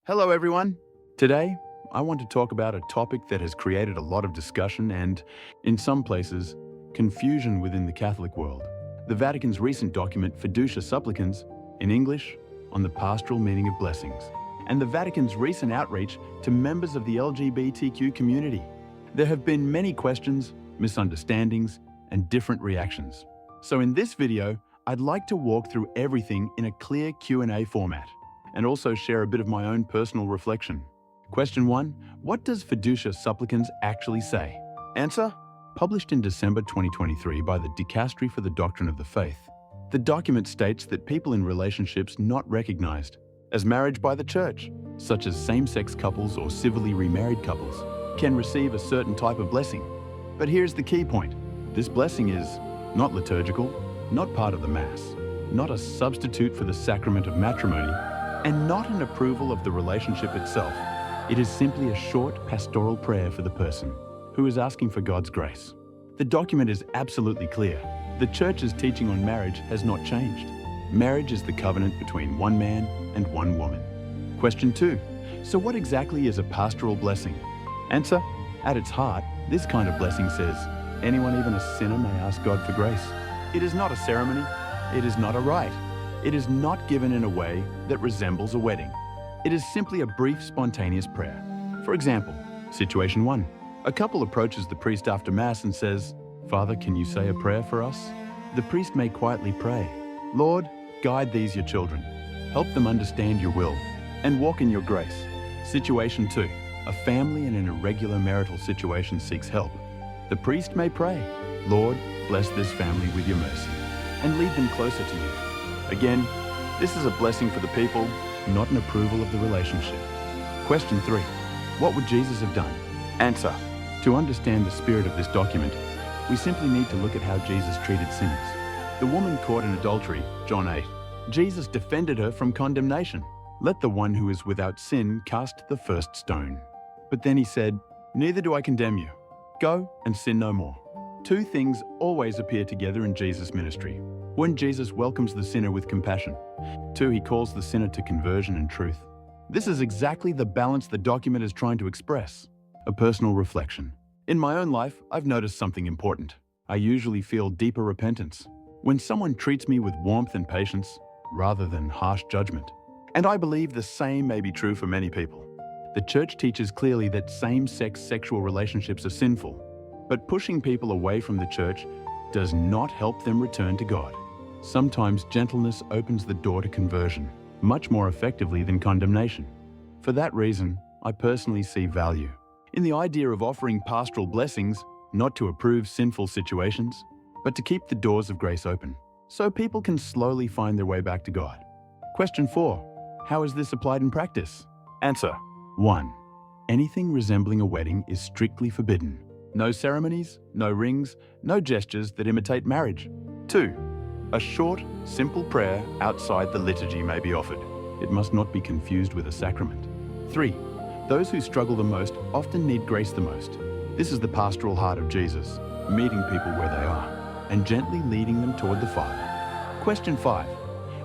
Hello, everyone. Today, I want to talk about a topic that has created a lot of discussion and, in some places, confusion within the Catholic world. The Vatican's recent document, Fiducia Supplicans, in English, on the pastoral meaning of blessings, and the Vatican's recent outreach to members of the LGBTQ community. There have been many questions, misunderstandings, and different reactions. So in this video, I'd like to walk through everything in a clear Q&A format, and also share a bit of my own personal reflection. Question 1. What does Fiducia Supplicans actually say? Answer. Published in December 2023 by the Dicastery for the Doctrine of the Faith. The document states that people in relationships not recognized as marriage by the Church, such as same-sex couples or civilly remarried couples, can receive a certain type of blessing. But here's the key point. This blessing is not liturgical, not part of the Mass, not a substitute for the sacrament of matrimony, and not an approval of the relationship itself. It is simply a short pastoral prayer for the person who is asking for God's grace. The document is absolutely clear. The Church's teaching on marriage has not changed. Marriage is the covenant between one man and one woman. Question 2. So what exactly is a pastoral blessing? Answer. At its heart, this kind of blessing says, anyone, even a sinner, may ask God for grace. It is not a ceremony. It is not a rite. It is not given in a way that resembles a wedding. It is simply a brief, spontaneous prayer. For example, situation 1. A couple approaches the priest after Mass and says, "Father, can you say a prayer for us?" The priest may quietly pray, "Lord, guide these your children. Help them understand your will and walk in your grace." Situation 2. A family in an irregular marital situation seeks help. The priest may pray, "Lord, bless this family with your mercy and lead them closer to you." Again, this is a blessing for the people, not an approval of the relationship. Question 3. What would Jesus have done? Answer. To understand the spirit of this document, we simply need to look at how Jesus treated sinners. The woman caught in adultery, John 8. Jesus defended her from condemnation. "Let the one who is without sin cast the first stone." But then he said, "Neither do I condemn you. Go and sin no more." Two things always appear together in Jesus' ministry. When Jesus welcomes the sinner with compassion. 2. He calls the sinner to conversion and truth. This is exactly the balance the document is trying to express. A personal reflection. In my own life, I've noticed something important. I usually feel deeper repentance when someone treats me with warmth and patience rather than harsh judgment. And I believe the same may be true for many people. The Church teaches clearly that same-sex sexual relationships are sinful, but pushing people away from the Church does not help them return to God. Sometimes gentleness opens the door to conversion, much more effectively than condemnation. For that reason, I personally see value in the idea of offering pastoral blessings, not to approve sinful situations, but to keep the doors of grace open, so people can slowly find their way back to God. Question 4. How is this applied in practice? Answer. 1. Anything resembling a wedding is strictly forbidden. No ceremonies, no rings, no gestures that imitate marriage. 2. A short, simple prayer outside the liturgy may be offered. It must not be confused with a sacrament. 3. Those who struggle the most often need grace the most. This is the pastoral heart of Jesus, meeting people where they are and gently leading them toward the Father. Question 5.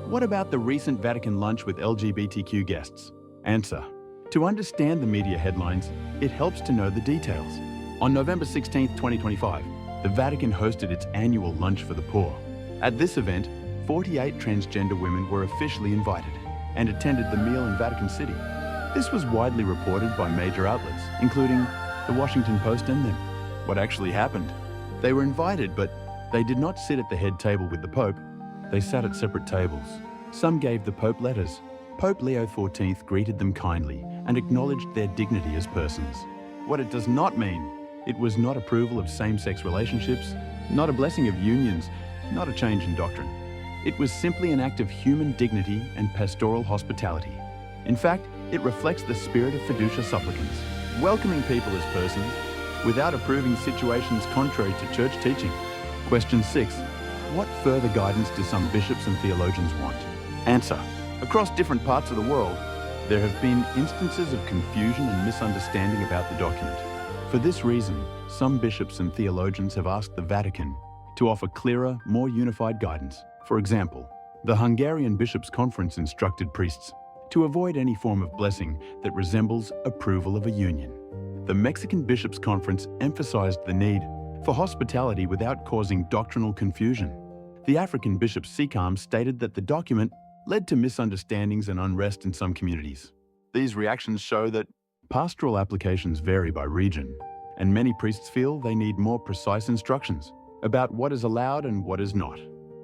What about the recent Vatican lunch with LGBTQ guests? Answer. To understand the media headlines, it helps to know the details. On November 16, 2025, the Vatican hosted its annual Lunch for the Poor. At this event, 48 transgender women were officially invited and attended the meal in Vatican City. This was widely reported by major outlets, including the Washington Post and them. What actually happened? They were invited, but they did not sit at the head table with the Pope. They sat at separate tables. Some gave the Pope letters. Pope Leo XIV greeted them kindly and acknowledged their dignity as persons. What it does not mean, it was not approval of same-sex relationships, not a blessing of unions, not a change in doctrine. It was simply an act of human dignity and pastoral hospitality. In fact, it reflects the spirit of Fiducia Supplicans, welcoming people as persons without approving situations contrary to Church teaching. Question 6. What further guidance do some bishops and theologians want? Answer. Across different parts of the world, there have been instances of confusion and misunderstanding about the document. For this reason, some bishops and theologians have asked the Vatican to offer clearer, more unified guidance. For example, the Hungarian Bishops' Conference instructed priests to avoid any form of blessing that resembles approval of a union. The Mexican Bishops' Conference emphasized the need for hospitality without causing doctrinal confusion. The African Bishops' CICAM stated that the document led to misunderstandings and unrest in some communities. These reactions show that pastoral applications vary by region, and many priests feel they need more precise instructions about what is allowed and what is not.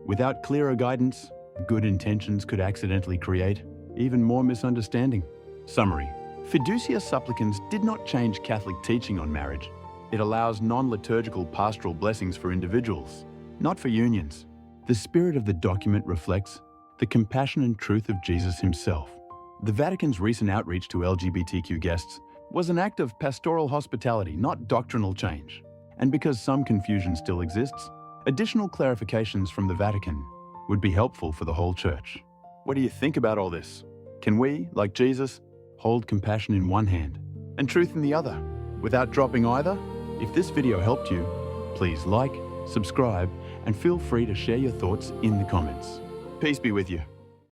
Without clearer guidance, good intentions could accidentally create even more misunderstanding. Summary: Fiducia Supplicans did not change Catholic teaching on marriage. It allows non-liturgical pastoral blessings for individuals, not for unions. The spirit of the document reflects the compassion and truth of Jesus himself. The Vatican's recent outreach to LGBTQ guests was an act of pastoral hospitality, not doctrinal change. And because some confusion still exists, additional clarifications from the Vatican would be helpful for the whole Church. What do you think about all this? Can we, like Jesus, hold compassion in one hand and truth in the other, without dropping either? If this video helped you, please like, subscribe, and feel free to share your thoughts in the comments. Peace be with you.